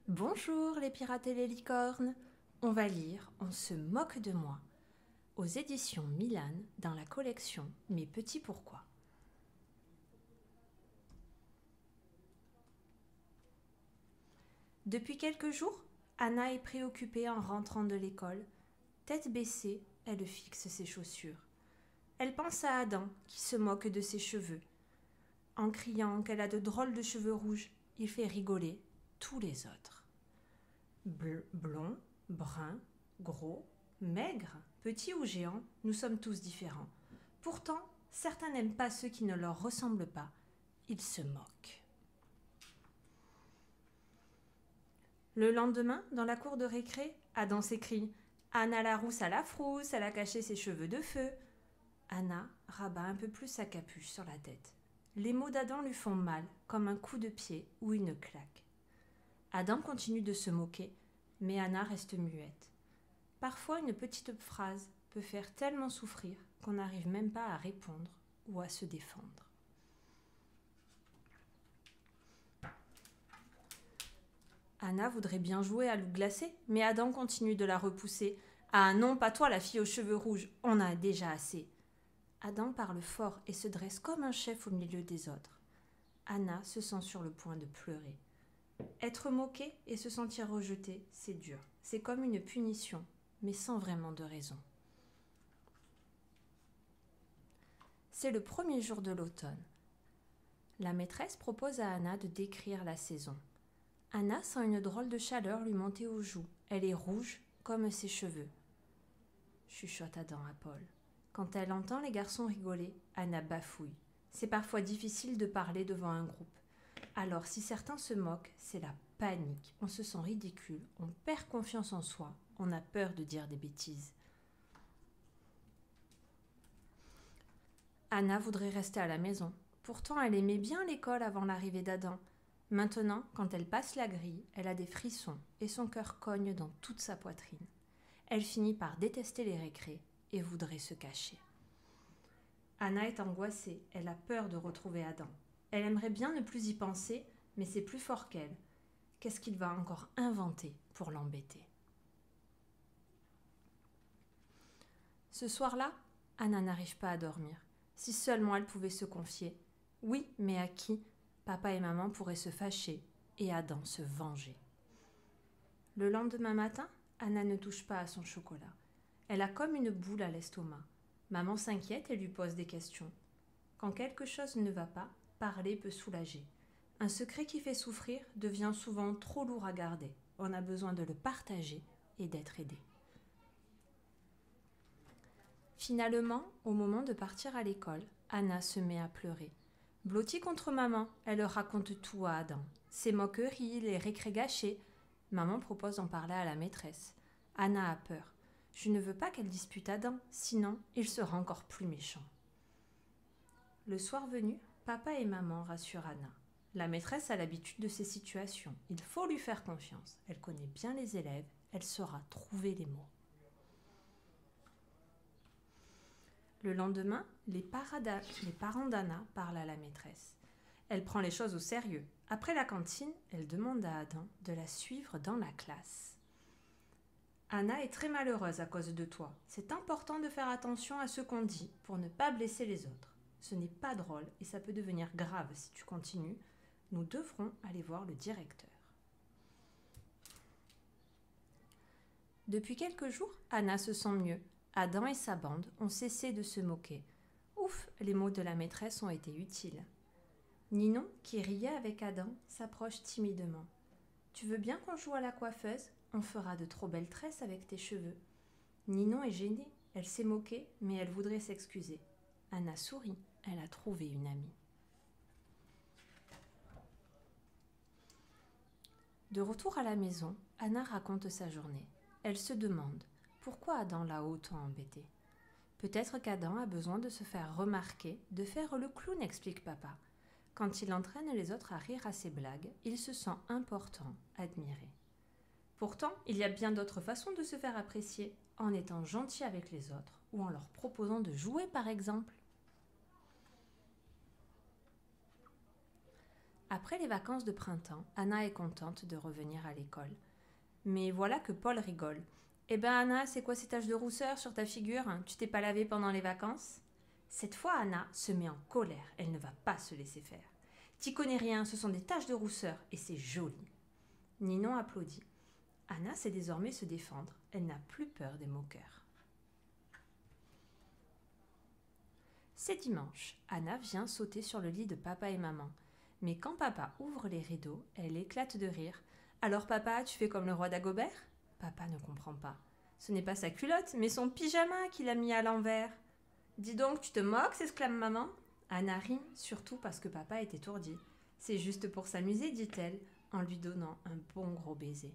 Bonjour les pirates et les licornes. On va lire On se moque de moi aux éditions Milan dans la collection Mes petits pourquoi. Depuis quelques jours, Anna est préoccupée en rentrant de l'école. Tête baissée, elle fixe ses chaussures. Elle pense à Adam qui se moque de ses cheveux. En criant qu'elle a de drôles de cheveux rouges, il fait rigoler tous les autres. Blond, brun, gros, maigre, petit ou géant, nous sommes tous différents. Pourtant, certains n'aiment pas ceux qui ne leur ressemblent pas. Ils se moquent. Le lendemain, dans la cour de récré, Adam s'écrie « Anna la rousse à la frousse, elle a caché ses cheveux de feu ». Anna rabat un peu plus sa capuche sur la tête. Les mots d'Adam lui font mal, comme un coup de pied ou une claque. Adam continue de se moquer, mais Anna reste muette. Parfois, une petite phrase peut faire tellement souffrir qu'on n'arrive même pas à répondre ou à se défendre. Anna voudrait bien jouer à loup glacé, mais Adam continue de la repousser. « Ah non, pas toi la fille aux cheveux rouges, on a déjà assez !» Adam parle fort et se dresse comme un chef au milieu des autres. Anna se sent sur le point de pleurer. Être moquée et se sentir rejetée, c'est dur. C'est comme une punition, mais sans vraiment de raison. C'est le premier jour de l'automne. La maîtresse propose à Anna de décrire la saison. Anna sent une drôle de chaleur lui monter aux joues. Elle est rouge comme ses cheveux. Chuchote Adam à Paul. Quand elle entend les garçons rigoler, Anna bafouille. C'est parfois difficile de parler devant un groupe. Alors si certains se moquent, c'est la panique. On se sent ridicule, on perd confiance en soi, on a peur de dire des bêtises. Anna voudrait rester à la maison. Pourtant, elle aimait bien l'école avant l'arrivée d'Adam. Maintenant, quand elle passe la grille, elle a des frissons et son cœur cogne dans toute sa poitrine. Elle finit par détester les récrés et voudrait se cacher. Anna est angoissée, elle a peur de retrouver Adam. Elle aimerait bien ne plus y penser, mais c'est plus fort qu'elle. Qu'est-ce qu'il va encore inventer pour l'embêter ? Ce soir-là, Anna n'arrive pas à dormir. Si seulement elle pouvait se confier. Oui, mais à qui ? Papa et maman pourraient se fâcher et Adam se venger. Le lendemain matin, Anna ne touche pas à son chocolat. Elle a comme une boule à l'estomac. Maman s'inquiète et lui pose des questions. Quand quelque chose ne va pas, parler peut soulager. Un secret qui fait souffrir devient souvent trop lourd à garder. On a besoin de le partager et d'être aidé. Finalement, au moment de partir à l'école, Anna se met à pleurer. Blottie contre maman, elle leur raconte tout à Adam. Ses moqueries, les récrés gâchés. Maman propose d'en parler à la maîtresse. Anna a peur. Je ne veux pas qu'elle dispute Adam, sinon il sera encore plus méchant. Le soir venu, papa et maman rassurent Anna. La maîtresse a l'habitude de ces situations. Il faut lui faire confiance. Elle connaît bien les élèves. Elle saura trouver les mots. Le lendemain, les parents d'Anna parlent à la maîtresse. Elle prend les choses au sérieux. Après la cantine, elle demande à Adam de la suivre dans la classe. Anna est très malheureuse à cause de toi. C'est important de faire attention à ce qu'on dit pour ne pas blesser les autres. Ce n'est pas drôle et ça peut devenir grave si tu continues. Nous devrons aller voir le directeur. Depuis quelques jours, Anna se sent mieux. Adam et sa bande ont cessé de se moquer. Ouf, les mots de la maîtresse ont été utiles. Ninon, qui riait avec Adam, s'approche timidement. « Tu veux bien qu'on joue à la coiffeuse ? On fera de trop belles tresses avec tes cheveux. » Ninon est gênée. Elle s'est moquée, mais elle voudrait s'excuser. Anna sourit. Elle a trouvé une amie. De retour à la maison, Anna raconte sa journée. Elle se demande pourquoi Adam l'a autant embêtée. Peut-être qu'Adam a besoin de se faire remarquer, de faire le clown, explique papa. Quand il entraîne les autres à rire à ses blagues, il se sent important, admiré. Pourtant, il y a bien d'autres façons de se faire apprécier, en étant gentil avec les autres ou en leur proposant de jouer par exemple. Après les vacances de printemps, Anna est contente de revenir à l'école. Mais voilà que Paul rigole. Eh ben Anna, c'est quoi ces taches de rousseur sur ta figure? Tu t'es pas lavée pendant les vacances? Cette fois, Anna se met en colère. Elle ne va pas se laisser faire. T'y connais rien, ce sont des taches de rousseur et c'est joli. Ninon applaudit. Anna sait désormais se défendre. Elle n'a plus peur des moqueurs. C'est dimanche. Anna vient sauter sur le lit de papa et maman. Mais quand papa ouvre les rideaux, elle éclate de rire. Alors papa, tu fais comme le roi d'Agobert? Papa ne comprend pas. Ce n'est pas sa culotte, mais son pyjama qu'il a mis à l'envers. Dis donc, tu te moques, s'exclame maman. Anna rit, surtout parce que papa est étourdi. C'est juste pour s'amuser, dit-elle, en lui donnant un bon gros baiser.